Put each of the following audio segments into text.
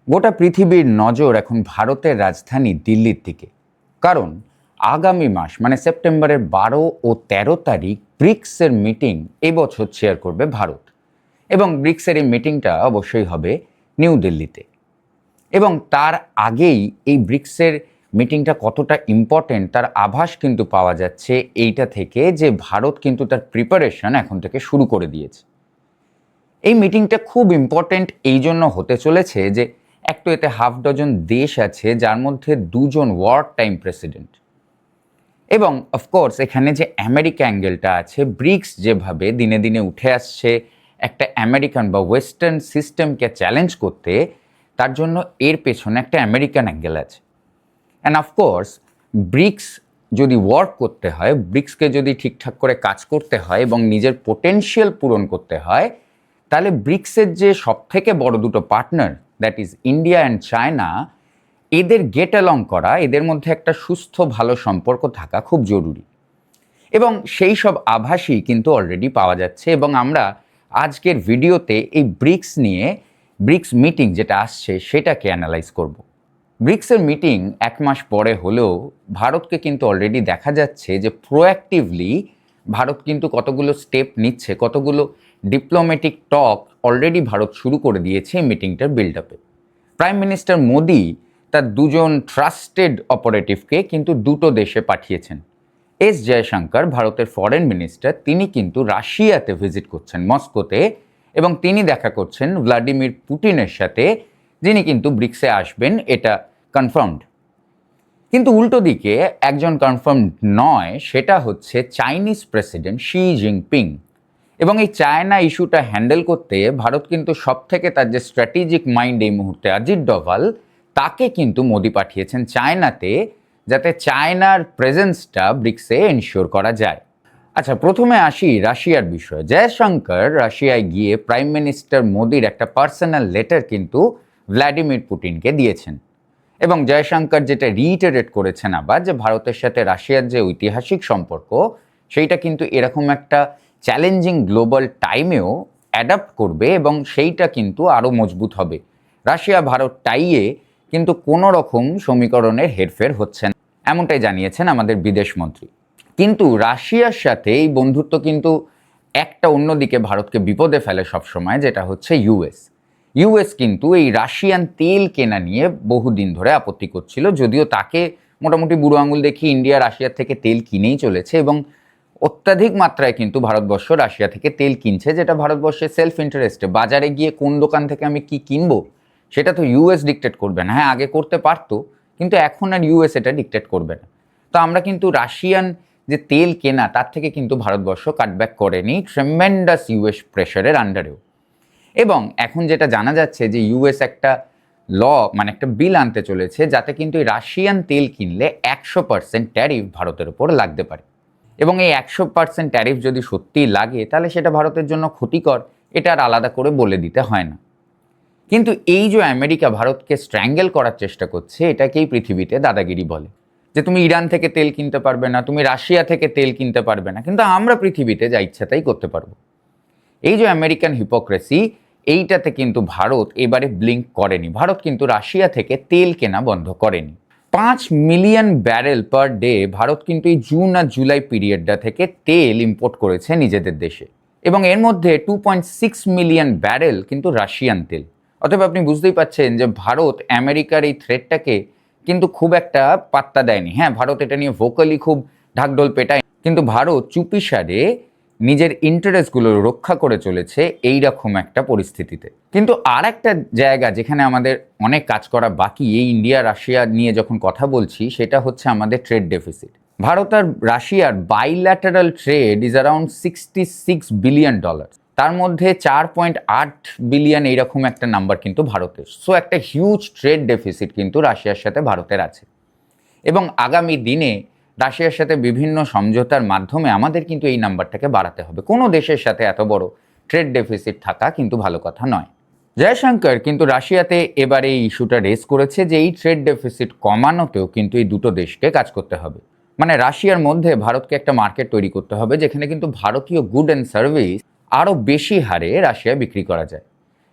গোটা পৃথিবীর নজর এখন ভারতের রাজধানী দিল্লির দিকে। কারণ আগামী মাস মানে সেপ্টেম্বরের 12 ও 13 তারিখ ব্রিক্সের মিটিং এবছর চেয়ার করবে ভারত। এবং ব্রিক্সের এই মিটিংটা অবশ্যই হবে নিউ দিল্লিতে। এবং তার আগেই এই ব্রিক্সের মিটিংটা কতটা ইম্পর্টেন্ট তার আভাস কিন্তু পাওয়া যাচ্ছে এইটা থেকে যে ভারত কিন্তু তার প্রিপারেশন এখন থেকে শুরু করে দিয়েছে। এই মিটিংটা খুব ইম্পর্টেন্ট এই জন্য হতে চলেছে যে একটু এতে হাফ ডজন দেশ আছে যার মধ্যে দুজন ওয়ার টাইম প্রেসিডেন্ট। এবং অফকোর্স এখানে যে আমেরিকা অ্যাঙ্গেলটা আছে, ব্রিক্স যেভাবে দিনে দিনে উঠে আসছে একটা আমেরিকান বা ওয়েস্টার্ন সিস্টেমকে চ্যালেঞ্জ করতে, তার জন্য এর পেছনে একটা আমেরিকান অ্যাঙ্গেল আছে। অ্যান্ড অফকোর্স ব্রিক্স যদি ওয়ার্ক করতে হয়, ব্রিক্সকে যদি ঠিকঠাক করে কাজ করতে হয় এবং নিজের পোটেনশিয়াল পূরণ করতে হয়, তাহলে ব্রিক্সের যে সবথেকে বড় দুটো partner, that is India and China, এদের গেট অ্যালং করা, এদের মধ্যে একটা সুস্থ ভালো সম্পর্ক থাকা খুব জরুরি। এবং সেই সব আভাসই কিন্তু অলরেডি পাওয়া যাচ্ছে। এবং আমরা আজকের ভিডিওতে এই ব্রিক্স নিয়ে, ব্রিক্স মিটিং যেটা আসছে সেটাকে অ্যানালাইজ করব। ব্রিক্সের মিটিং এক মাস পরে হলেও ভারতকে কিন্তু অলরেডি দেখা যাচ্ছে যে প্রোঅ্যাক্টিভলি ভারত কিন্তু কতগুলো স্টেপ নিচ্ছে, কতগুলো ডিপ্লোম্যাটিক টক অলরেডি ভারত শুরু করে দিয়েছে মিটিংটার বিল্ড আপে। প্রাইম মিনিস্টার মোদি তার দুজন ট্রাস্টেড অপারেটিভকে কিন্তু দুটো দেশে পাঠিয়েছেন। এস জয়শঙ্কর, ভারতের ফরেন মিনিস্টার, তিনি কিন্তু রাশিয়াতে ভিজিট করছেন, মস্কোতে, এবং তিনি দেখা করছেন ভ্লাদিমির পুতিনের সাথে, যিনি কিন্তু ব্রিক্সে আসবেন, এটা কনফার্মড। কিন্তু উল্টো দিকে একজন কনফার্মড নয়, সেটা হচ্ছে চাইনিজ প্রেসিডেন্ট শি জিনপিং। এবং এই চায়না ইস্যুটা হ্যান্ডেল করতে ভারত কিন্তু সব থেকে তার যে স্ট্র্যাটেজিক মাইন্ড এই মুহূর্তে অজিত ডোভাল, তাকে কিন্তু মোদি পাঠিয়েছেন চায়নাতে, যাতে চায়নার প্রেজেন্সটা ব্রিক্সে এনশিওর করা যায়। আচ্ছা, প্রথমে আসি রাশিয়ার বিষয়ে। জয়শঙ্কর রাশিয়ায় গিয়ে প্রাইম মিনিস্টার মোদির একটা পার্সোনাল লেটার কিন্তু ভ্লাদিমির পুতিনকে দিয়েছেন। এবং জয়শঙ্কর যেটা রিইটারেট করেছেন আবার, যে ভারতের সাথে রাশিয়ার যে ঐতিহাসিক সম্পর্ক, সেইটা কিন্তু এরকম একটা চ্যালেঞ্জিং গ্লোবাল টাইমেও অ্যাডাপ্ট করবে এবং সেইটা কিন্তু আরও মজবুত হবে। রাশিয়া ভারত টাইয়ে কিন্তু কোনো রকম সমীকরণের হেরফের হচ্ছে না, এমনটাই জানিয়েছেন আমাদের বিদেশমন্ত্রী। কিন্তু রাশিয়ার সাথে এই বন্ধুত্ব কিন্তু একটা অন্যদিকে ভারতকে বিপদে ফেলে সবসময়, যেটা হচ্ছে ইউএস কিন্তু এই রাশিয়ান তেল কেনা নিয়ে বহুদিন ধরে আপত্তি করছিল, যদিও তাকে মোটামুটি বুড়ো আঙুল দেখিয়ে ইন্ডিয়া রাশিয়ার থেকে তেল কিনেই চলেছে। এবং অত্যাধিক মাত্রায় কিন্তু ভারতবর্ষ রাশিয়া থেকে তেল কিনছে, যেটা ভারতবর্ষের সেলফ ইন্টারেস্টে। বাজারে গিয়ে কোন দোকান থেকে আমি কি কিনবো সেটা তো ইউএস ডিকটেট করবে না। হ্যাঁ, আগে করতে পারতো, কিন্তু এখন আর ইউএস এটা ডিকটেট করবে না। তো আমরা কিন্তু রাশিয়ান যে তেল কেনা, তার থেকে কিন্তু ভারতবর্ষ কাটব্যাক করেনি ট্রেমেন্ডাস ইউএস প্রেশারের আন্ডারেও। এবং এখন যেটা জানা যাচ্ছে যে ইউএস একটা মানে একটা বিল আনতে চলেছে, যাতে কিন্তু এই রাশিয়ান তেল কিনলে 100% ট্যারিফ ভারতের উপর লাগতে পারে। এবং এই 100% ট্যারিফ যদি সত্যিই লাগে, তাহলে সেটা ভারতের জন্য ক্ষতিকর, এটা আর আলাদা করে বলে দিতে হয় না। কিন্তু এই যে আমেরিকা ভারতকে স্ট্র্যাঙ্গেল করার চেষ্টা করছে, এটাকেই পৃথিবীতে দাদাগিরি বলে। যে তুমি ইরান থেকে তেল কিনতে পারবে না, তুমি রাশিয়া থেকে তেল কিনতে পারবে না, কিন্তু আমরা পৃথিবীতে যা ইচ্ছা তাই করতে পারবো। এই যে আমেরিকান হিপোক্রেসি, এইটাতে কিন্তু ভারত এবারে ব্লিঙ্ক করেনি। ভারত কিন্তু রাশিয়া থেকে তেল কেনা বন্ধ করেনি। 5 million barrel per day Bharat কিন্তু এই জুন আর জুলাই পিরিয়ডটা থেকে তেল ইম্পোর্ট করেছে নিজেদের দেশে। এবং এর মধ্যে 2.6 মিলিয়ন ব্যারেল কিন্তু রাশিয়ান তেল। অতএব আপনি বুঝতেই পাচ্ছেন যে ভারত আমেরিকার এই থ্রেটটাকে কিন্তু খুব একটা পাত্তা দেয়নি। হ্যাঁ, ভারত এটা নিয়ে ভোকালি খুব ঢাকঢোল পেটায়, কিন্তু ভারত চুপিসারে নিজের ইন্টারেস্টগুলো রক্ষা করে চলেছে এই রকম একটা পরিস্থিতিতে। কিন্তু আর একটা জায়গা যেখানে আমাদের অনেক কাজ করা বাকি, এই ইন্ডিয়া রাশিয়া নিয়ে যখন কথা বলছি, সেটা হচ্ছে আমাদের ট্রেড ডেফিসিট। ভারত আর রাশিয়ার bilateral trade is around $66 billion. তার মধ্যে 4.8 বিলিয়ন এইরকম একটা নাম্বার কিন্তু ভারতের। সো একটা হিউজ ট্রেড ডেফিসিট কিন্তু রাশিয়ার সাথে ভারতের আছে। এবং আগামী দিনে রাশিয়ার সাথে বিভিন্ন সমঝোতার মাধ্যমে আমাদের কিন্তু এই নাম্বারটাকে বাড়াতে হবে। কোনো দেশের সাথে এত বড় ট্রেড ডেফিসিট থাকা কিন্তু ভালো কথা নয়। জয়শঙ্কর কিন্তু রাশিয়াতে এবারে এই ইস্যুটা রেজ করেছে যে এই ট্রেড ডেফিসিট কমানোতেও কিন্তু এই দুটো দেশকে কাজ করতে হবে। মানে রাশিয়ার মধ্যে ভারতকে একটা মার্কেট তৈরি করতে হবে, যেখানে কিন্তু ভারতীয় গুড অ্যান্ড সার্ভিস আরও বেশি হারে রাশিয়া বিক্রি করা যায়।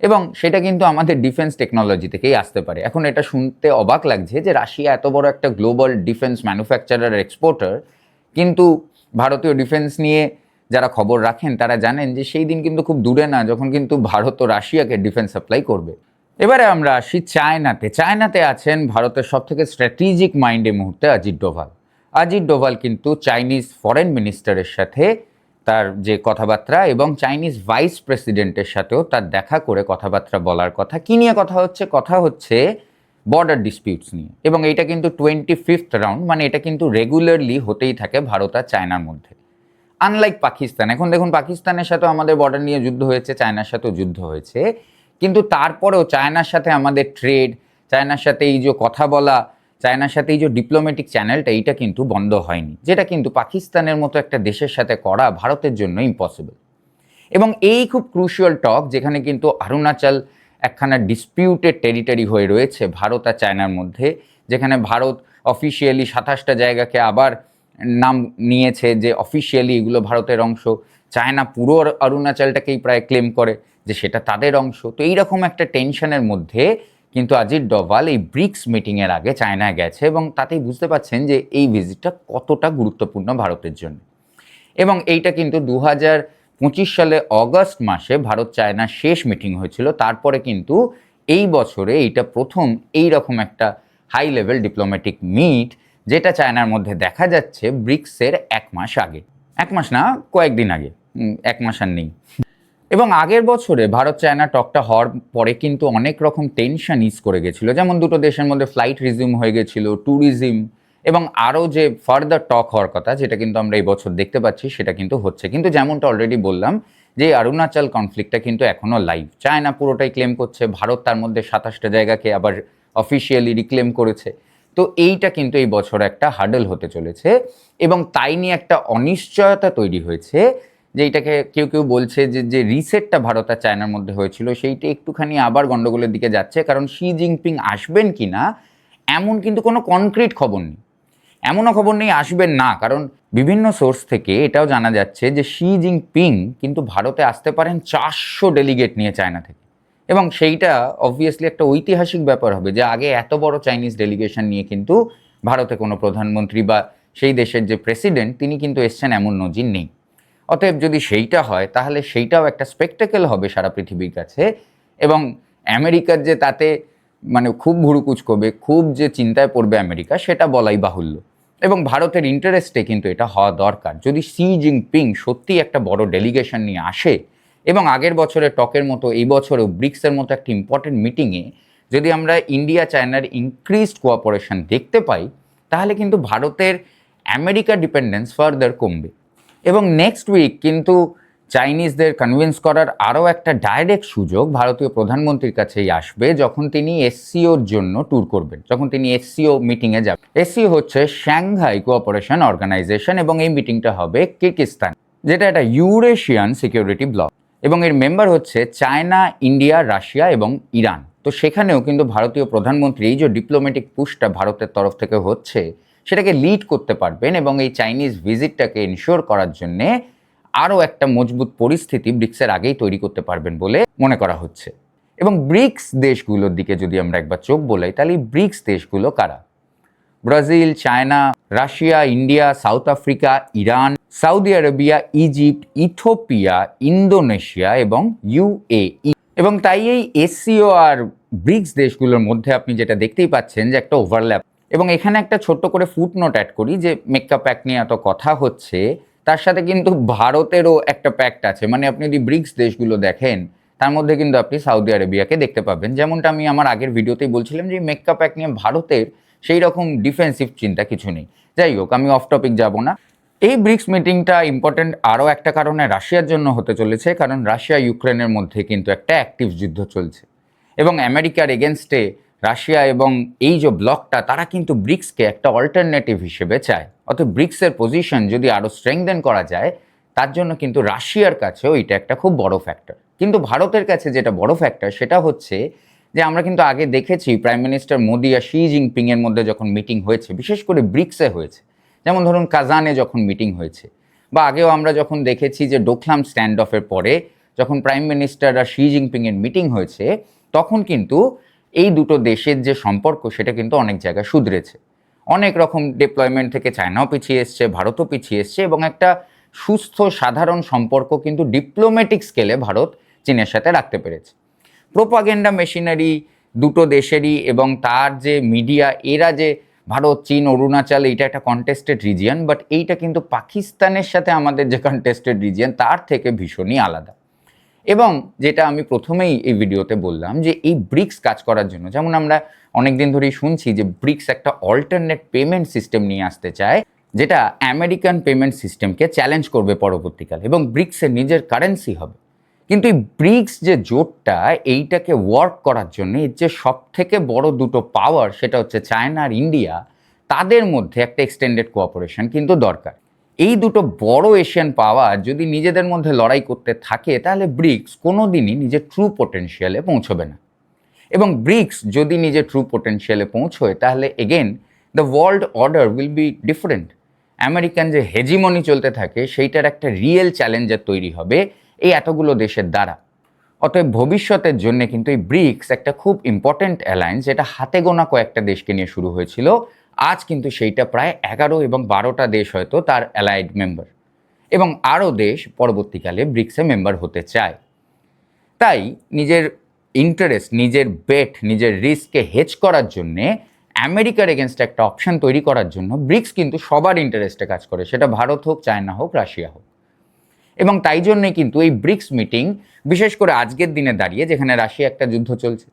এবং সেটা কিন্তু আমাদের ডিফেন্স টেকনোলজি থেকেই আসতে পারে। এখন এটা শুনতে অবাক লাগছে যে রাশিয়া এত বড় একটা গ্লোবাল ডিফেন্স ম্যানুফ্যাকচারার এক্সপোর্টার, কিন্তু ভারতীয় ডিফেন্স নিয়ে যারা খবর রাখেন তারা জানেন যে সেই দিন কিন্তু খুব দূরে না যখন কিন্তু ভারত ও রাশিয়াকে ডিফেন্স সাপ্লাই করবে। এবারে আমরা আসি চায়নাতে। চায়নাতে আছেন ভারতের সবথেকে স্ট্র্যাটেজিক মাইন্ড এই মুহূর্তে অজিত ডোভাল। অজিত ডোভাল কিন্তু চাইনিজ ফরেন মিনিস্টারের সাথে তার যে কথাবার্তা এবং চাইনিজ ভাইস প্রেসিডেন্টের সাথেও তার দেখা করে কথাবার্তা বলার কথা। কী নিয়ে কথা হচ্ছে বর্ডার ডিসপিউটস নিয়ে। এবং এইটা কিন্তু 25th রাউন্ড, মানে এটা কিন্তু রেগুলারলি হতেই থাকে ভারত আর চায়নার মধ্যে। আনলাইক পাকিস্তান, এখন দেখুন পাকিস্তানের সাথেও আমাদের বর্ডার নিয়ে যুদ্ধ হয়েছে, চায়নার সাথেও যুদ্ধ হয়েছে, কিন্তু তারপরেও চায়নার সাথে আমাদের ট্রেড, চায়নার সাথে এই যে কথা বলা, চায়নার সাথে এই যে ডিপ্লোম্যাটিক চ্যানেলটা, এইটা কিন্তু বন্ধ হয়নি, যেটা কিন্তু পাকিস্তানের মতো একটা দেশের সাথে করা ভারতের জন্য ইম্পসিবল। এবং এই খুব ক্রুশিয়াল টক, যেখানে কিন্তু অরুণাচল একখানা ডিসপিউটেড টেরিটরি হয়ে রয়েছে ভারত আর চায়নার মধ্যে, যেখানে ভারত অফিসিয়ালি 27টা জায়গাকে আবার নাম নিয়েছে যে অফিসিয়ালি এগুলো ভারতের অংশ, চায়না পুরো অরুণাচলটাকেই প্রায় ক্লেম করে যে সেটা তাদের অংশ। তো এইরকম একটা টেনশনের মধ্যে কিন্তু অজিত ডোভাল এই ব্রিক্স মিটিংয়ের আগে চায়নায় গেছে, এবং তাতেই বুঝতে পারছেন যে এই ভিজিটটা কতটা গুরুত্বপূর্ণ ভারতের জন্য। এবং এইটা কিন্তু 2025 সালে অগস্ট মাসে ভারত চায়নার শেষ মিটিং হয়েছিল। তারপরে কিন্তু এই বছরে এইটা প্রথম এই রকম একটা হাই লেভেল ডিপ্লোম্যাটিক মিট, যেটা চায়নার মধ্যে দেখা যাচ্ছে ব্রিক্সের 1 মাস আগে। 1 মাস না, কয়েকদিন আগে, 1 মাস আর নেই। এবং আগের বছরে ভারত চায়না টকটা হওয়ার পরে কিন্তু অনেক রকম টেনশন ইজ করে গেছিলো, যেমন দুটো দেশের মধ্যে ফ্লাইট রিজিউম হয়ে গেছিলো, ট্যুরিজম, এবং আরও যে ফার্দার টক হওয়ার কথা, যেটা কিন্তু আমরা এই বছর দেখতে পাচ্ছি সেটা কিন্তু হচ্ছে। কিন্তু যেমনটা অলরেডি বললাম যে অরুণাচল কনফ্লিক্টটা কিন্তু এখনও লাইভ। চায়না পুরোটাই ক্লেম করছে, ভারত তার মধ্যে 27টা জায়গাকে আবার অফিসিয়ালি রিক্লেম করেছে। তো এইটা কিন্তু এই বছর একটা হার্ডল হতে চলেছে, এবং তাই নিয়ে একটা অনিশ্চয়তা তৈরি হয়েছে, যে এইটাকে কেউ কেউ বলছে যে রিসেটটা ভারত আর চায়নার মধ্যে হয়েছিল সেইটা একটুখানি আবার গন্ডগোলের দিকে যাচ্ছে, কারণ শি জিনপিং আসবেন কি না এমন কিন্তু কোনো কনক্রিট খবর নেই। এমনও খবর নেই আসবেন না, কারণ বিভিন্ন সোর্স থেকে এটাও জানা যাচ্ছে যে শি জিনপিং কিন্তু ভারতে আসতে পারেন 400 ডেলিগেট নিয়ে চায়না থেকে। এবং সেইটা অবভিয়াসলি একটা ঐতিহাসিক ব্যাপার হবে যে আগে এত বড় চাইনিজ ডেলিগেশন নিয়ে কিন্তু ভারতে কোনো প্রধানমন্ত্রী বা সেই দেশের যে প্রেসিডেন্ট তিনি কিন্তু এসছেন, এমন নজির নেই। অতএব যদি সেইটা হয় তাহলে সেইটাও একটা স্পেকটেকেল হবে সারা পৃথিবীর কাছে, এবং আমেরিকার যে তাতে মানে খুব ভুরুকুচ করবে, খুব যে চিন্তায় পড়বে আমেরিকা, সেটা বলাই বাহুল্য। এবং ভারতের ইন্টারেস্টে কিন্তু এটা হওয়া দরকার। যদি শি জিনপিং সত্যি একটা বড় ডেলিগেশন নিয়ে আসে, এবং আগের বছরের টকের মতো এই বছরেও ব্রিক্সের মতো একটা ইম্পর্টেন্ট মিটিংয়ে যদি আমরা ইন্ডিয়া চায়নার ইনক্রিজড কোঅপারেশন দেখতে পাই, তাহলে কিন্তু ভারতের আমেরিকা ডিপেন্ডেন্স ফার্দার কমবে। এবং নেক্সট উইক কিন্তু চাইনিজদের কনভিন্স করার আরও একটা ডাইরেক্ট সুযোগ ভারতীয় প্রধানমন্ত্রীর কাছেই আসবে, যখন তিনি এসসিওর জন্য ট্যুর করবেন, যখন তিনি এসসিও মিটিংয়ে যাবেন। এসসিও হচ্ছে সাংহাই কোঅপারেশন অর্গানাইজেশন, এবং এই মিটিংটা হবে কিরগিজস্তান, যেটা একটা ইউরেশিয়ান সিকিউরিটি ব্লক, এবং এর মেম্বার হচ্ছে চায়না, ইন্ডিয়া, রাশিয়া এবং ইরান। তো সেখানেও কিন্তু ভারতীয় প্রধানমন্ত্রী এই যে ডিপ্লোম্যাটিক পুশটা ভারতের তরফ থেকে হচ্ছে সেটাকে লিড করতে পারবেন, এবং এই চাইনিজ ভিজিটটাকে ইনশিওর করার জন্যে আরও একটা মজবুত পরিস্থিতি ব্রিক্সের আগেই তৈরি করতে পারবেন বলে মনে করা হচ্ছে। এবং ব্রিক্স দেশগুলোর দিকে যদি আমরা একবার চোখ বোলাই, তাহলে ব্রিক্স দেশগুলো কারা? Brazil, China, Russia, India, south Africa, Iran, Saudi Arabia, Egypt, Ethiopia, Indonesia এবং ইউএই। এবং তাই এই এসসিও আর ব্রিক্স দেশগুলোর মধ্যে আপনি যেটা দেখতেই পাচ্ছেন যে একটা ওভারল্যাপ। এবং এখানে একটা ছোট্ট করে ফুটনোট অ্যাড করি, যে মেক্কা প্যাক্ট নিয়ে এত কথা হচ্ছে, তার সাথে কিন্তু ভারতেরও একটা প্যাক্ট আছে। মানে আপনি যদি ব্রিক্স দেশগুলো দেখেন, তার মধ্যে কিন্তু আপনি সৌদি আরবিয়াকে দেখতে পাবেন। যেমনটা আমি আমার আগের ভিডিওতেই বলছিলাম যে মেক্কা প্যাক্ট নিয়ে ভারতের সেই রকম ডিফেন্সিভ চিন্তা কিছু নেই। যাই হোক, আমি অফ টপিক যাব না। এই ব্রিক্স মিটিংটা ইম্পর্টেন্ট আরও একটা কারণে রাশিয়ার জন্য হতে চলেছে, কারণ রাশিয়া ইউক্রেনের মধ্যে কিন্তু একটা অ্যাক্টিভ যুদ্ধ চলছে, এবং আমেরিকার এগেনস্টে রাশিয়া এবং এই যে ব্লকটা তারা কিন্তু ব্রিক্সকে একটা অল্টারনেটিভ হিসেবে চায়। অর্থাৎ ব্রিক্সের পজিশন যদি আরও স্ট্রেংথেন করা যায়, তার জন্য কিন্তু রাশিয়ার কাছেও এটা একটা খুব বড় ফ্যাক্টর। কিন্তু ভারতের কাছে যেটা বড় ফ্যাক্টর সেটা হচ্ছে যে আমরা কিন্তু আগে দেখেছি প্রাইম মিনিস্টার মোদি আর শি জিনপিংয়ের মধ্যে যখন মিটিং হয়েছে, বিশেষ করে ব্রিক্সে হয়েছে, যেমন ধরুন কাজানে যখন মিটিং হয়েছে, বা আগেও আমরা যখন দেখেছি যে ডোকলাম স্ট্যান্ড অফের পরে যখন প্রাইম মিনিস্টার আর শি জিনপিংয়ের মিটিং হয়েছে, তখন কিন্তু এই দুটো দেশের যে সম্পর্ক সেটা কিন্তু অনেক জায়গায় শুধরেছে। অনেক রকম ডিপ্লয়মেন্ট থেকে চায়নাও পিছিয়ে এসছে, ভারতও পিছিয়ে এসছে, এবং একটা সুস্থ সাধারণ সম্পর্ক কিন্তু ডিপ্লোম্যাটিক স্কেলে ভারত চীনের সাথে রাখতে পেরেছে। প্রোপাগেন্ডা মেশিনারি দুটো দেশেরই এবং তার যে মিডিয়া, এরা যে ভারত, চীন, অরুণাচল এইটা একটা কন্টেস্টেড রিজিয়ন, বাট এইটা কিন্তু পাকিস্তানের সাথে আমাদের যে কন্টেস্টেড রিজিয়ন তার থেকে ভীষণই আলাদা। এবং যেটা আমি প্রথমেই এই ভিডিওতে বললাম যে এই ব্রিক্স কাজ করার জন্য, যেমন আমরা অনেক দিন ধরেই শুনছি যে ব্রিক্স একটা অল্টারনেট পেমেন্ট সিস্টেম নিয়ে আসতে চায়, যেটা আমেরিকান পেমেন্ট সিস্টেমকে চ্যালেঞ্জ করবে পরবর্তীকালে, এবং ব্রিক্সের নিজের কারেন্সি হবে। কিন্তু এই ব্রিক্স যে জোটটা, এইটাকে ওয়ার্ক করার জন্য এর যে সব থেকে বড় দুটো পাওয়ার, সেটা হচ্ছে চায়না আর ইন্ডিয়া, তাদের মধ্যে একটা এক্সটেন্ডেড কোঅপারেশন কিন্তু দরকার। এই দুটো বড় এশিয়ান পাওয়ার যদি নিজেদের মধ্যে লড়াই করতে থাকে, তাহলে ব্রিক্স কোনো দিনই নিজের ট্রু পোটেনশিয়ালে পৌঁছবে না। এবং ব্রিক্স যদি নিজের ট্রু পোটেনশিয়ালে পৌঁছয়, তাহলে again the world order will be different. American যে হেজিমনি চলতে থাকে, সেইটার একটা রিয়েল চ্যালেঞ্জার তৈরি হবে এই এতগুলো দেশের দ্বারা। অতএব ভবিষ্যতের জন্য কিন্তু এই ব্রিক্স একটা খুব ইম্পর্ট্যান্ট অ্যালায়েন্স, যেটা হাতে গোনা কয়েকটা দেশকে নিয়ে শুরু হয়েছিল। আজ কিন্তু সেইটা প্রায় 11 এবং 12টা দেশ হয়তো তার অ্যালাইড মেম্বার, এবং আরও দেশ পরবর্তীকালে ব্রিক্সে মেম্বার হতে চায়। তাই নিজের ইন্টারেস্ট, নিজের বেট, নিজের রিস্ককে হেজ করার জন্যে, আমেরিকার এগেনস্টে একটা অপশন তৈরি করার জন্য ব্রিক্স কিন্তু সবার ইন্টারেস্টে কাজ করে, সেটা ভারত হোক, চায়না হোক, রাশিয়া হোক। এবং তাই জন্যই কিন্তু এই ব্রিক্স মিটিং, বিশেষ করে আজকের দিনে দাঁড়িয়ে, যেখানে রাশিয়া একটা যুদ্ধ চলছে,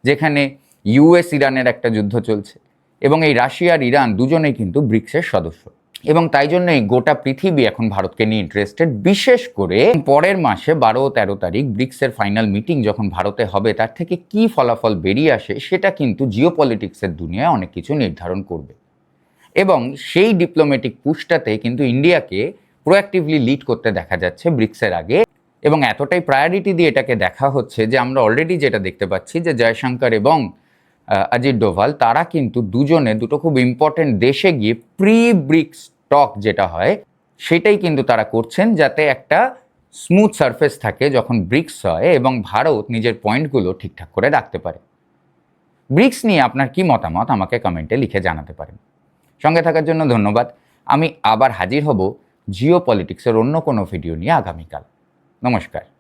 যেখানে ইউএস ইরানের একটা যুদ্ধ চলছে, এবং এই রাশিয়া আর ইরান দুজনেই কিন্তু ব্রিক্সের সদস্য, এবং তাই জন্যই গোটা পৃথিবী এখন ভারতকে নিয়ে ইন্টারেস্টেড। বিশেষ করে পরের মাসে 12 ও 13 তারিখ ব্রিক্সের ফাইনাল মিটিং যখন ভারতে হবে, তার থেকে কি ফলাফল বেরিয়ে আসে সেটা কিন্তু জিওপলিটিক্সের দুনিয়ায় অনেক কিছু নির্ধারণ করবে। এবং সেই ডিপ্লোম্যাটিক পুশটাতে কিন্তু ইন্ডিয়াকে প্রোঅ্যাক্টিভলি লিড করতে দেখা যাচ্ছে ব্রিক্সের আগে, এবং এতটাই প্রায়োরিটি দিয়ে এটাকে দেখা হচ্ছে যে আমরা অলরেডি যেটা দেখতে পাচ্ছি যে জয়শঙ্কর এবং অজিত ডোভাল, তারা কিন্তু দুজনে দুটো খুব ইম্পর্টেন্ট দেশে গিয়ে প্রি ব্রিক্স টক যেটা হয় সেটাই কিন্তু তারা করছেন, যাতে একটা স্মুথ সারফেস থাকে যখন ব্রিক্স হয় এবং ভারত নিজের পয়েন্টগুলো ঠিকঠাক করে রাখতে পারে। ব্রিক্স নিয়ে আপনার কি মতামত আমাকে কমেন্টে লিখে জানাতে পারেন। সঙ্গে থাকার জন্য ধন্যবাদ। আমি আবার হাজির হব জিওপলিটিক্সের অন্য কোনো ভিডিও নিয়ে আগামীকাল। নমস্কার।